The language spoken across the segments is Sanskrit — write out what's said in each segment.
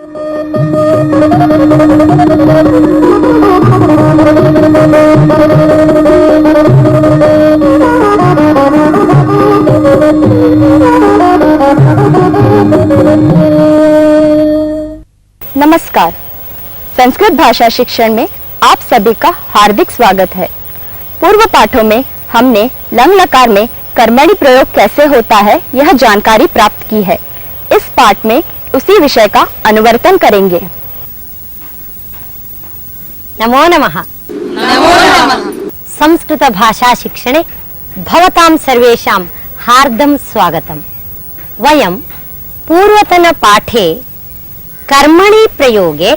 नमस्कार। संस्कृत भाषा शिक्षण में आप सभी का हार्दिक स्वागत है। पूर्व पाठों में हमने लंग लकार में कर्मणि प्रयोग कैसे होता है यह जानकारी प्राप्त की है। इस पाठ में उसी विषय का अनुवर्तन करेंगे। नमो नमः। नमो नमः। संस्कृत भाषा शिक्षणे भवतां सर्वेषां हार्दं स्वागतम्। वयं पूर्वतन पाठे कर्मणि प्रयोगे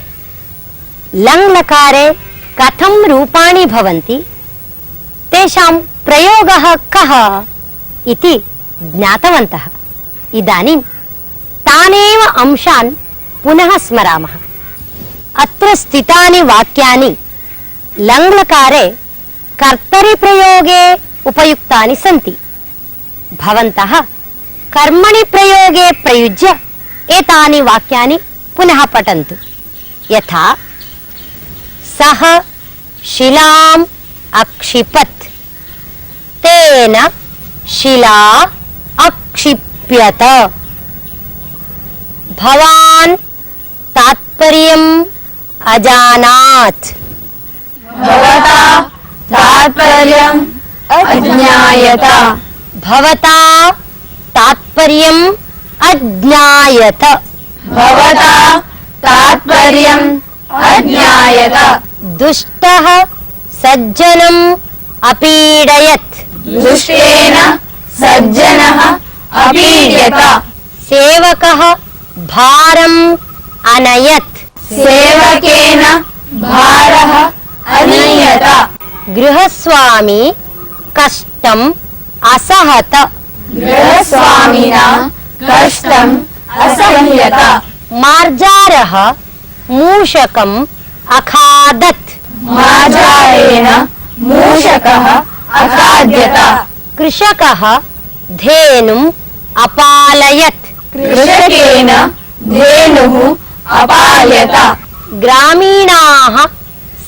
लंग लकारे कथं रूपाणि भवन्ति, तेषां प्रयोगः कः इति ज्ञातवन्तः। इदानीं तानेव अंशान् पुनः स्मरामः। अत्र स्थितानि वाक्यानि लंग लकारे कर्तरि प्रयोगे उपयुक्तानि सन्ति। भवन्तः कर्मणि प्रयोगे प्रयुज्य एतानि वाक्यानि पुनः पठन्तु। यथा सः शिलाम् अक्षिपत्, तेन शिला अक्षिप्यत। भवान् तात्पर्यम् अजानात्, भवता तात्पर्यम् अज्ञायत। भवता तात्पर्यम् अज्ञायत। भवता तात्पर्यम् अज्ञायत। दुष्टः सज्जनम् अपीडयत्, दुष्टेन सज्जनः अपीड्यत। सेवकः भारम् अनयत्, सेवकेन भारः अनीयत। गृहस्वामी कष्टम् असहत, गृहस्वामिना कष्टम् असह्यत। मार्जारः मूषकम् अखादत्, मार्जारेण मूषकः अखाद्यत। कृषकः धेनुम् अपालयत्, कृषकेन धेनुः अपाल्यत। ग्रामीणाः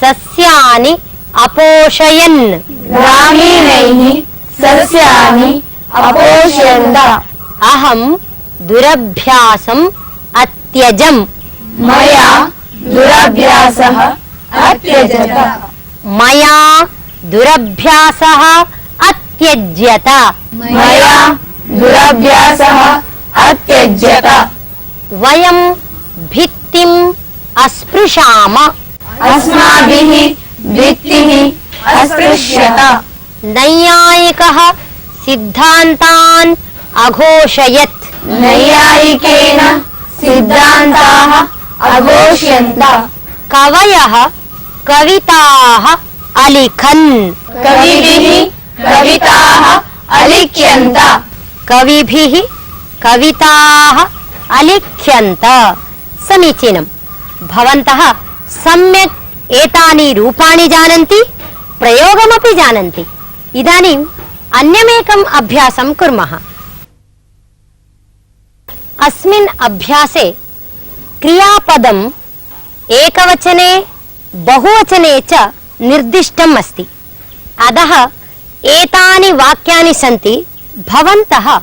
सस्यानि अपोषयन्, ग्रामीणैः सस्यानि अपोष्यन्त। अहं दुरभ्यासम् अत्यजम्, मया दुरभ्यासः अत्यजत। मया दुरभ्यासः अत्यज्यत। मया दुरभ्यासः अत्यज्यत। वयं भित्तिम् अस्पृशाम, अस्माभिः भित्तिः अस्पृश्यत। नैयायिकः सिद्धान्तान् अघोषयत्, नैयायिकेन सिद्धान्ताः अघोष्यन्त। कवयः कविताः अलिखन्, कविभिः कविताः अलिख्यन्त। कविभिः कविताः अलिख्यन्त। समीचीनम्। भवन्तः सम्यक् एतानि रूपाणि जानन्ति, प्रयोगमपि जानन्ति। इदानीम् अन्यमेकम् अभ्यासं कुर्मः। अस्मिन् अभ्यासे क्रियापदम् एकवचने बहुवचने च निर्दिष्टम् अस्ति। अतः एतानि वाक्यानि सन्ति। भवन्तः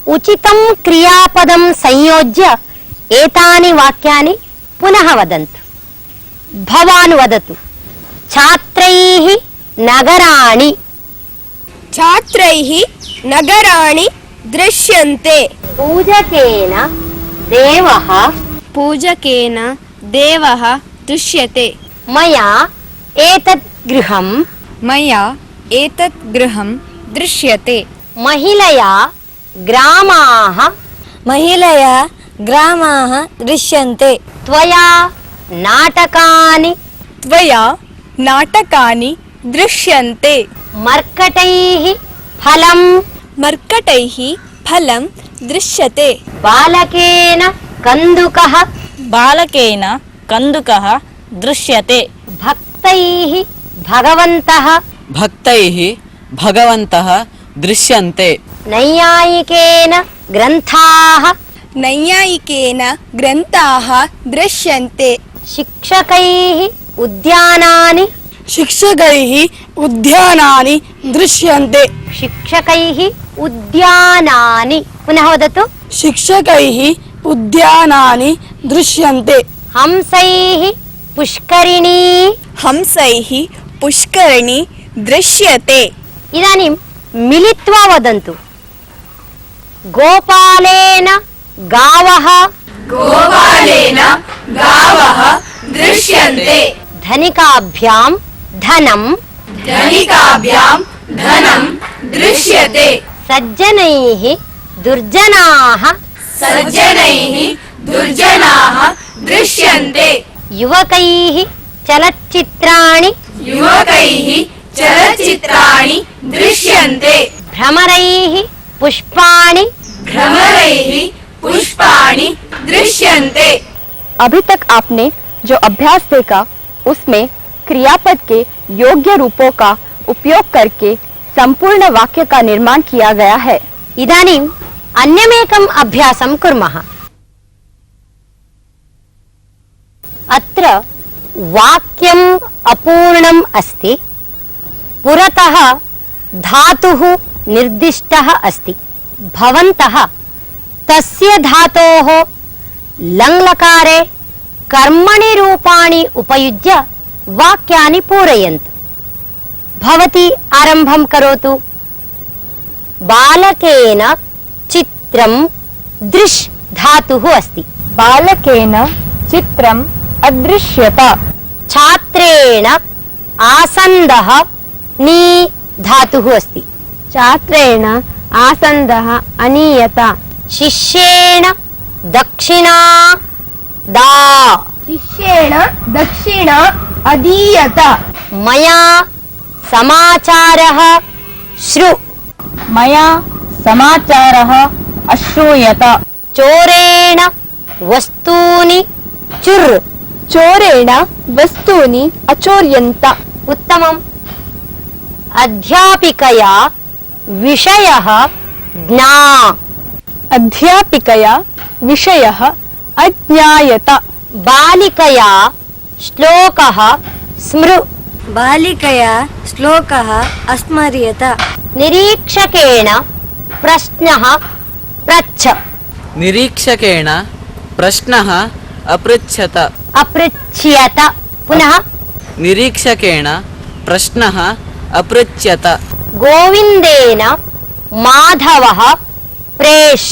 उचितं क्रियापदं संयोज्य एतानि वाक्यानि पुनः वदन्तु। भवान् वदतु। छात्रैः नगराणि, छात्रैः नगराणि दृश्यन्ते। पूजकेन देवः, पूजकेन देवः दृश्यते। मया एतत् गृहं, मया एतत् गृहं दृश्यते। महिलया ग्रामाः, महिलया ग्रामाः दृश्यन्ते। त्वया नाटकानि, त्वया नाटकानि दृश्यन्ते। मर्कटैः फलं, मर्कटैः फलं दृश्यते। बालकेन कन्दुकः, बालकेन कन्दुकः दृश्यते। भक्तैः भगवन्तः, भक्तैः भगवन्तः दृश्यन्ते। नैयायिकेन ग्रन्थाः, नैयायिकेन ग्रन्थाः दृश्यन्ते। शिक्षकैः उद्यानानि शिक्षकैः उद्यानानि दृश्यन्ते। शिक्षकैः उद्यानानि पुनः वदतु। शिक्षकैः उद्यानानि दृश्यन्ते। हंसैः पुष्करिणी हंसैः पुष्करिणी दृश्यते। इदानीं मिलित्वा वदन्तु। गोपालेन गावः गोपालेन गावः दृश्यन्ते। धनिकाभ्यां धनं धनिकाभ्यां धनं दृश्यते। सज्जनैः दुर्जनाः सज्जनैः दुर्जनाः दृश्यन्ते। युवकैः चलच्चित्राणि युवकैः चलच्चित्राणि दृश्यन्ते। भ्रमरैः पुष्पाणि भ्रमरैः पुष्पाणि दृश्यन्ते। अभी तक आपने जो अभ्यास देखा उसमें क्रियापद के योग्य रूपों का उपयोग करके संपूर्ण वाक्य का निर्माण किया गया है। इदानीम् अन्यमेकम् अभ्यासं कुर्मः। अत्र वाक्यम् अपूर्णम् अस्ति। पुरतः धातुः निर्दिष्टः अस्ति। भवन्तः तस्य धातोः लङ्लकारे कर्मणि रूपाणि उपयुज्य वाक्यानि पूरयन्तु। भवती आरम्भं करोतु। बालकेन चित्रं दृश् धातुः अस्ति। बालकेन चित्रम् अदृश्यत। छात्रेण आसन्दः नी धातुः अस्ति। छात्रेण आसन्दः अनीयत। शिष्येण दक्षिणा दा। शिष्येण दक्षिण अदीयत। मया समाचारः श्रु। मया समाचारः अश्रूयत। चोरेण वस्तूनि चुर्। चोरेण वस्तूनि अचोर्यन्त। उत्तमम्। अध्यापिकया विषयः ज्ञा। अध्यापिकया विषयः अज्ञायत। बालिकया श्लोकः स्मृ। बालिकया श्लोकः अस्मर्यत। निरीक्षकेण प्रश्नः पृच्छ। निरीक्षकेण प्रश्नः अपृच्छत। अपृच्छ्यत। पुनः निरीक्षकेण प्रश्नः अपृच्छ्यत। गोविन्देन माधवः प्रेष्।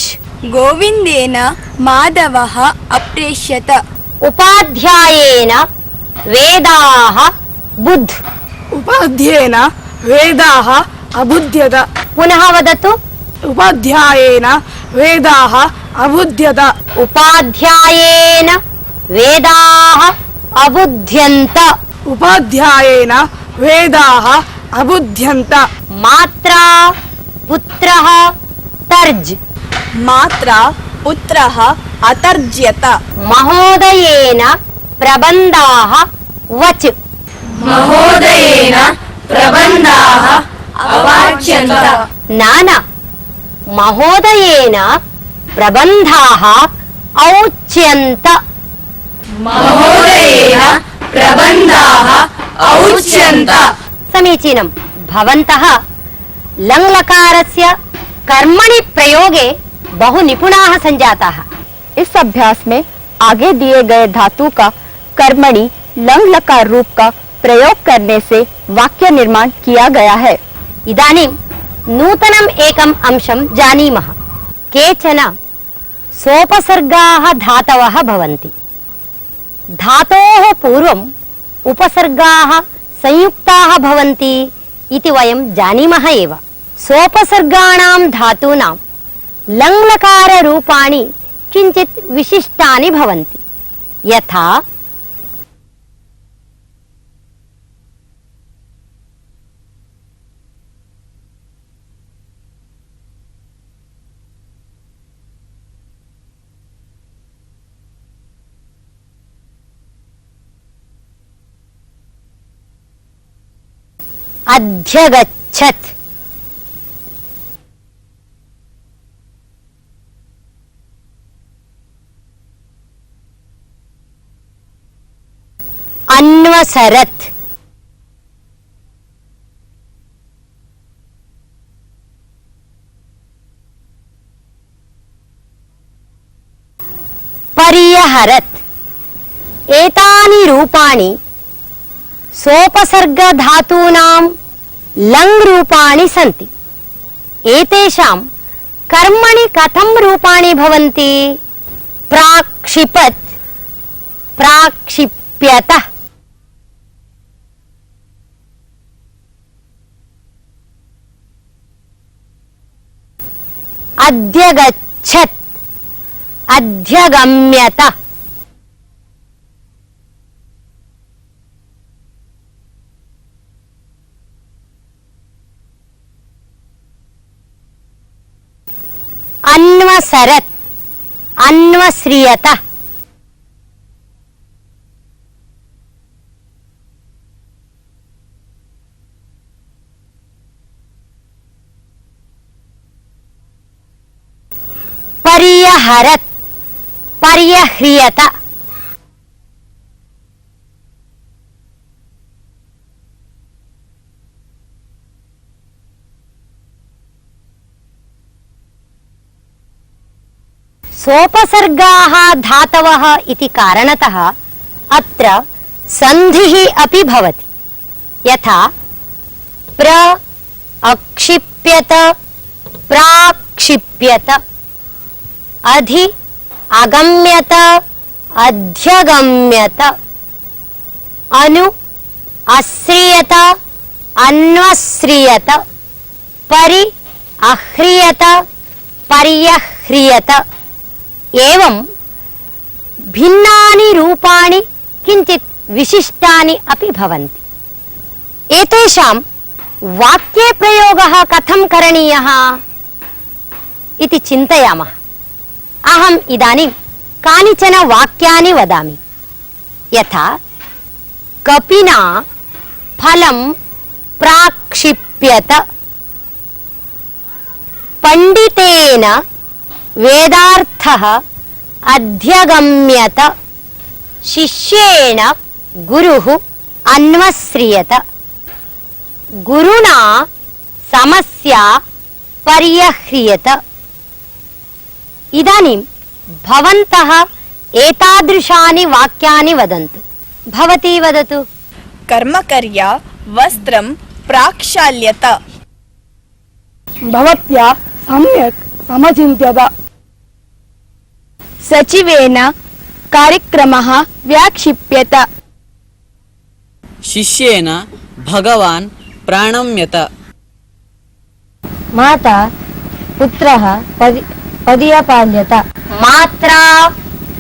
गोविन्देन माधवः अप्रेष्यत। उपाध्यायेन वेदाः बुद्ध। उपाध्येन वेदाः अबुध्यत। पुनः वदतु। उपाध्यायेन वेदाः अबुध्यत। उपाध्यायेन वेदाः अबुध्यन्त। उपाध्यायेन वेदाः अबुध्यन्त। मात्रा पुत्रः तर्ज। मात्रा पुत्रः अतर्ज्यत। महोदयेन प्रबन्धाः वच। महोदयेन प्रबन्धाः अवाच्यन्त। न महोदयेन प्रबन्धाः औच्यन्त। महोदयेन प्रबन्धाः औच्यन्त। समीचीनं। भवन्तः लङ्लकारस्य कर्मणि प्रयोगे बहु निपुणाः सञ्जाताः। इस अभ्यास में आगे दिए गए धातु का कर्मणि लंग लकार रूप का प्रयोग करने से वाक्य निर्माण किया गया है। इदानीं नूतनम् एकम् अंशं जानीमः। केचन सोपसर्गाः धातवः भवन्ति। धातोः पूर्वम् उपसर्गाः संयुक्ताः भवन्ति इति वयं जानीमः एव। सोपसर्गाणां धातूनां लङ्लकाररूपाणि किञ्चित् विशिष्टानि भवन्ति। यथा अध्यगच्छत्। अन्वसरत् पर्यहरत्। एतानि रूपाणि सोपसर्गधातूनां लङ् रूपाणि सन्ति। एतेषां कर्मणि कथं रूपाणि भवन्ति? प्राक्षिपत्, प्राक्षिप्यत। अध्यगच्छत्, अध्यगम्यत। अन्वसरत्, अन्वस्रियत। पर्यहरत्, पर्यह्रियत। सोपसर्गाः धातवः इति कारणतः अत्र सन्धिः अपि भवति। यथा प्र अक्षिप्यत, प्राक्षिप्यत। अधि अगम्यत, अध्यगम्यत। अनु अश्रियत, अन्वश्रियत। परि अह्रियत, पर्यह्रियत। एवं भिन्नानि रूपाणि किञ्चित् विशिष्टानि अपि भवन्ति। एतेषां वाक्ये प्रयोगः कथं करणीयः इति चिन्तयामः। अहम् इदानीं कानिचन वाक्यानि वदामि। यथा कपिना फलं प्राक्षिप्यत। पंडितेन वेदार्थः अध्यगम्यत। शिष्येण गुरुः अन्वस्रियत। गुरुणा समस्या पर्यह्रियत। इदानीं भवन्तः एतादृशानि वाक्यानि वदन्तु। भवती वदतु। कर्मकर्या वस्त्रं प्राक्षाल्यत। भवत्या सम्यक् समचिन्त्यत। सचिवेन कार्यक्रमः व्याक्षिप्यत। शिष्येन भगवान् प्रणम्यत। माता पुत्रः पर्यपाल्यत। मात्रा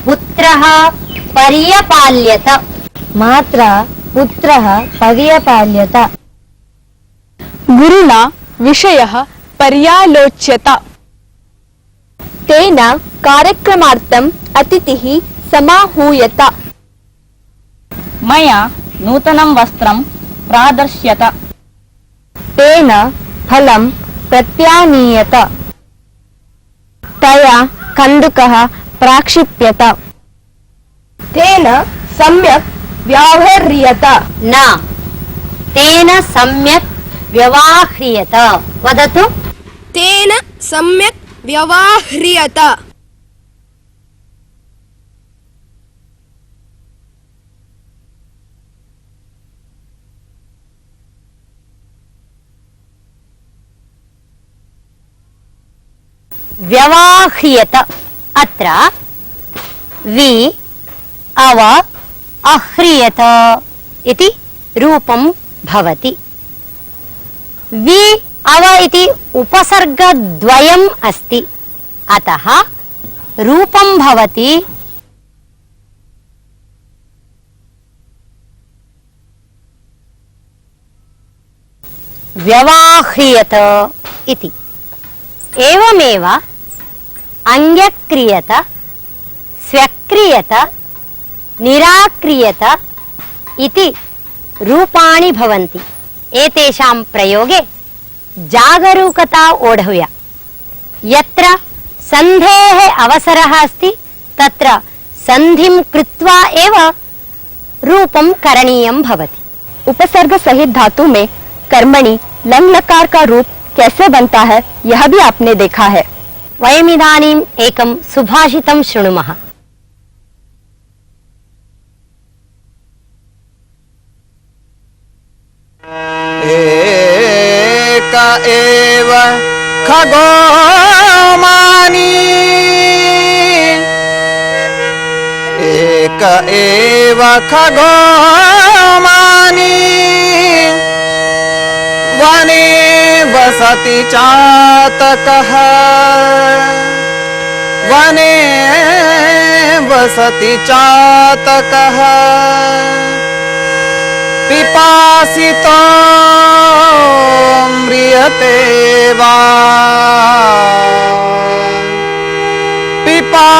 पुत्रः पर्यपाल्यत। मात्रा पुत्रः पर्यपाल्यत। गुरुणा विषयः पर्यालोच्यत। तेन कार्यक्रमार्थम् अतिथिः समाहूयत। मया नूतनं वस्त्रं प्रादर्श्यत। तेन फलं प्रत्यानीयत। तया कन्दुकः प्राक्षिप्यत। तेन सम्यक् व्यावह्रियत। न, तेन सम्यक् व्यवह्रियत। वदतु। तेन सम्यक् व्यवह्रियत। व्यवह्रियत। अत्र वि अव अह्रियत इति रूपं भवति। वि अव इति उपसर्गद्वयम् अस्ति। अतः रूपं भवति व्यवह्रियत इति। एवमेव अंग्यक्रियत, स्व्यक्रियत, निराक्रियत इति रूपाणि भवन्ति। एतेषां प्रयोगे जागरूकता ओढव्या। यत्र सन्धेः अवसरः अस्ति तत्र सन्धिं कृत्वा एव रूपं करणीयं भवति। उपसर्ग सहित धातु में कर्मणि लंग लकार का रूप कैसे बनता है यह भी आपने देखा है। वयमिदानीम् एकं सुभाषितं शृणुमः। एक एव खगो मानी, एक एव खगो मानी, वने वसति चातकः, वने वसति चातकः, पिपासितो म्रियते वा, पिपासितो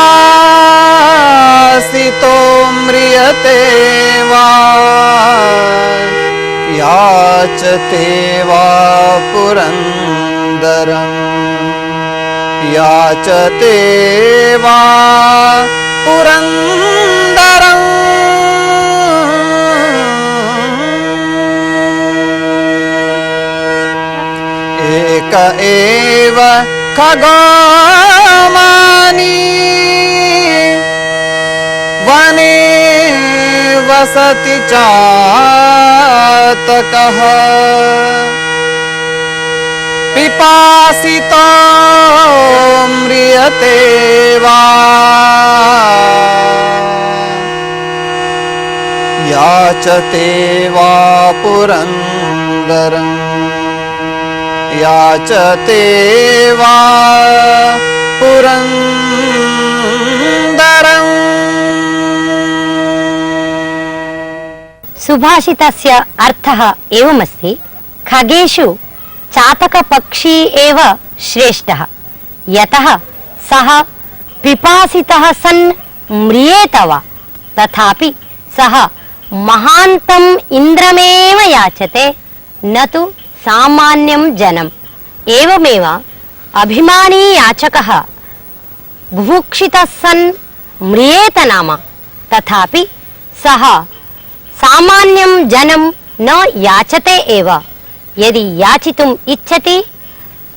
म्रियते वा, याचते वा पुरन्दरम्, याचते वा पुरन्दरम्। एक एव खगो मानी, वने वसति चातकः, पिपासितो म्रियते वा, याचते वा पुरन्दरम्, याचते वा पुरन्दरम्। सुभाषितस्य अर्थः एवमस्ति। खगेषु चातकपक्षी एव श्रेष्ठः, यतः सः पिपासितः सन् म्रियेत वा, तथापि सः महान्तम् इन्द्रमेव याचते, न तु सामान्यं जनम्। एवमेव अभिमानी याचकः बुभुक्षितः सन् म्रियेत नाम, तथापि सः सामान्यं जनं न याचते एव। यदि याचितुम् इच्छति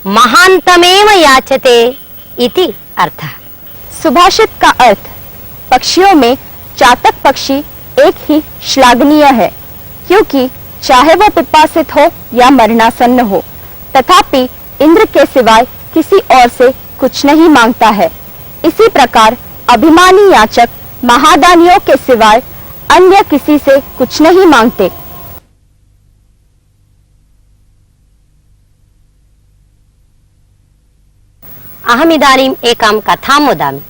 महान्तमेव याचते इति अर्थः। सुभाषित का अर्थ पक्षियों में चातक पक्षी एक ही श्लाघनीय है, क्योंकि चाहे वो पिपासित हो या मरणासन्न हो, तथापि इंद्र के सिवाय किसी और से कुछ नहीं मांगता है। इसी प्रकार अभिमानी याचक महादानियों के सिवाय अन्य किसी से कुछ नहीं मांगते। अहमिदानीम् एकां कथां वदामि।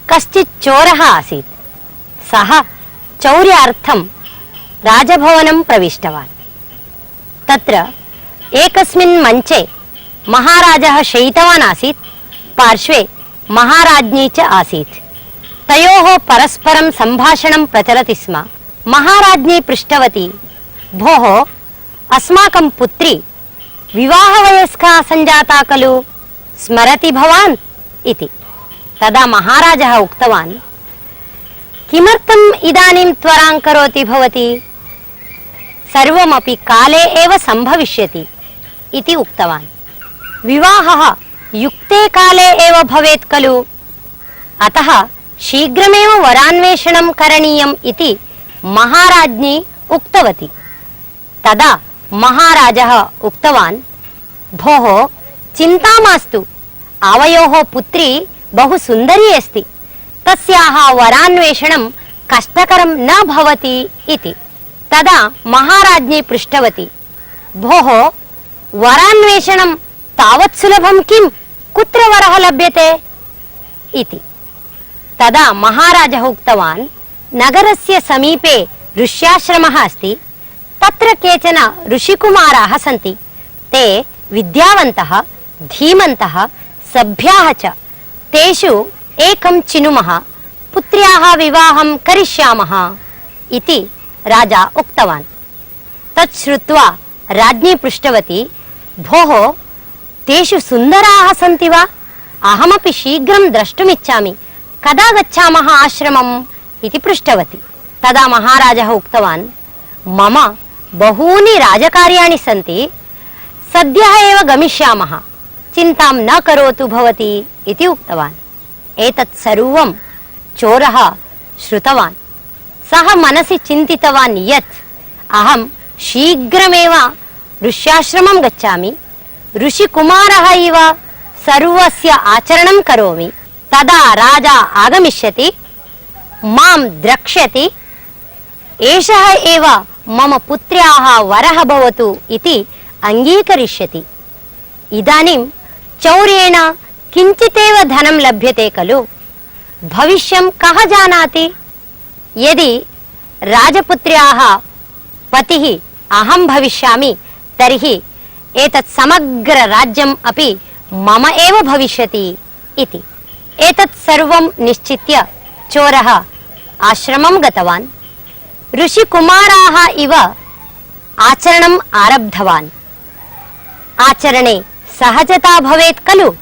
कश्चित् चोरः आसीत्। सः चौर्यार्थं राजभवनं प्रविष्टवान्। तत्र एकस्मिन् मञ्चे महाराजः शयितवान् आसीत्, पार्श्वे महाराज्ञी च आसीत्। तयोः परस्परं सम्भाषणं प्रचलति स्म। महाराज्ञी पृष्टवती, भोः अस्माकं पुत्री विवाहवयस्का सञ्जाता खलु, स्मरति भवान् इति। तदा महाराजः उक्तवान्, किमर्थम् इदानीं त्वरां करोति भवती, सर्वमपि काले एव सम्भविष्यति इति उक्तवान्। विवाहः युक्ते काले एव भवेत् खलु, अतः शीघ्रमेव वरान्वेषणं करणीयम् इति महाराज्ञी उक्तवती। तदा महाराजः उक्तवान्, भोः चिन्ता मास्तु, आवयोः पुत्री बहु सुन्दरी अस्ति, तस्याः वरान्वेषणं कष्टकरं न भवति इति। तदा महाराज्ञी पृष्टवती, भोः वरान्वेषणं तावत् सुलभं किं, कुत्र वरः लभ्यते इति। तदा महाराजः उक्तवान्, नगरस्य समीपे ऋष्याश्रमः अस्ति, तत्र केचन ऋषिकुमाराः सन्ति। ते विद्यावन्तः, धीमन्तः, सभ्याः च। तेषु एकं चिनुमः, पुत्र्याः विवाहं करिष्यामः इति राजा उक्तवान्। तत् श्रुत्वा राज्ञी पृष्टवती, भोः तेषु सुन्दराः सन्ति वा, अहमपि शीघ्रं द्रष्टुमिच्छामि, कदा गच्छामः आश्रमम् इति पृष्टवती। तदा महाराजः उक्तवान्, मम बहूनि राजकार्याणि सन्ति, सद्यः एव गमिष्यामः, चिन्तां न करोतु भवती इति उक्तवान्। एतत् सर्वं चोरः श्रुतवान्। सः मनसि चिन्तितवान् यत् अहं शीघ्रमेव ऋष्याश्रमं गच्छामि, ऋषिकुमारः इव सर्वस्य आचरणं करोमि, तदा राजा आगमिष्यति, मां द्रक्ष्यति, एषः एव मम पुत्र्याः वरः भवतु इति अङ्गीकरिष्यति। इदानीं चौर्येण किञ्चितेव धनं लभ्यते खलु, भविष्यं कः जानाति? यदि राजपुत्र्याः पतिः अहं भविष्यामि तर्हि एतत् समग्र राज्यम् अपि मम एव भविष्यति इति। एतत् सर्वं निश्चित्य चोरः आश्रमं गतवान्। ऋषिकुमाराः इव आचरणम् आरब्धवान्। आचरणे सहजता भवेत् खलु,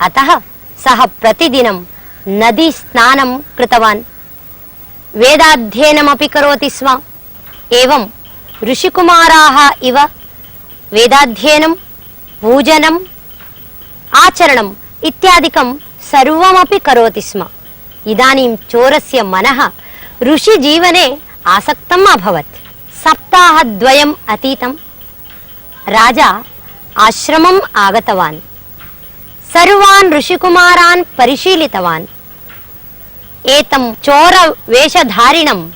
अतः सः प्रतिदिनं नदी स्नानं कृतवान्, वेदाध्ययनमपि करोति स्म। एवं ऋषिकुमाराः इव वेदाध्ययनं, पूजनम्, आचरणम् इत्यादिकं सर्वमपि करोति स्म। इदानीं चोरस्य मनः ऋषिजीवने आसक्तम् अभवत्। सप्ताहद्वयम् अतीतं, राजा आश्रमम् आगतवान्, सर्वान् ऋषिकुमारान् परिशीलितवान्। एतं चोरवेषधारिणं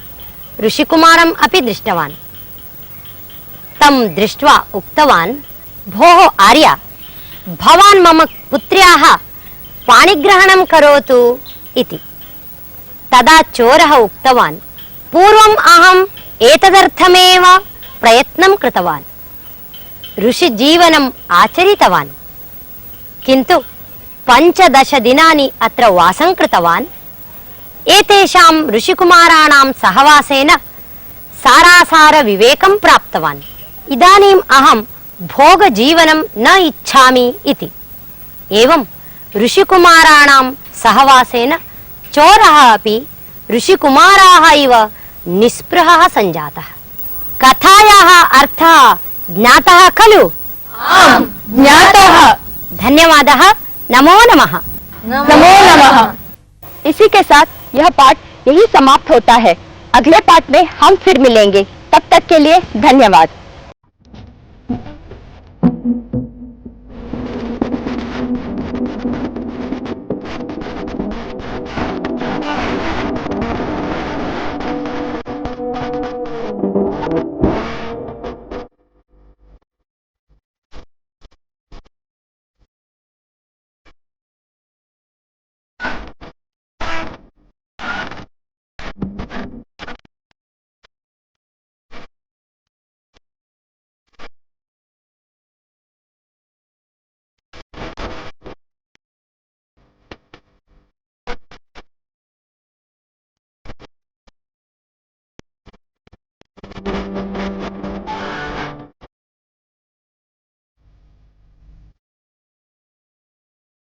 ऋषिकुमारम् अपि दृष्टवान्। तं दृष्ट्वा उक्तवान्, भोः आर्य, भवान् मम पुत्र्याः पाणिग्रहणं करोतु इति। तदा चोरः उक्तवान्, पूर्वम् अहम् एतदर्थमेव प्रयत्नं कृतवान्, ऋषिजीवनम् आचरितवान्, किन्तु 15 दिनानि अत्र वासं कृतवान्। एतेषां ऋषिकुमाराणां सहवासेन सारासारविवेकं प्राप्तवान्। इदानीम् अहं भोगजीवनं न इच्छामि इति। एवं ऋषिकुमाराणां सहवासेन चोरः अपि ऋषिकुमाराः इव निस्पृहः सञ्जातः। कथायाः अर्थः ज्ञातः खलु? आम्, ज्ञातः। धन्यवादः। नमो नमः। नमो नमः। इसी के साथ यह पाठ यही समाप्त होता है। अगले पाठ में हम फिर मिलेंगे। तब तक के लिए धन्यवाद।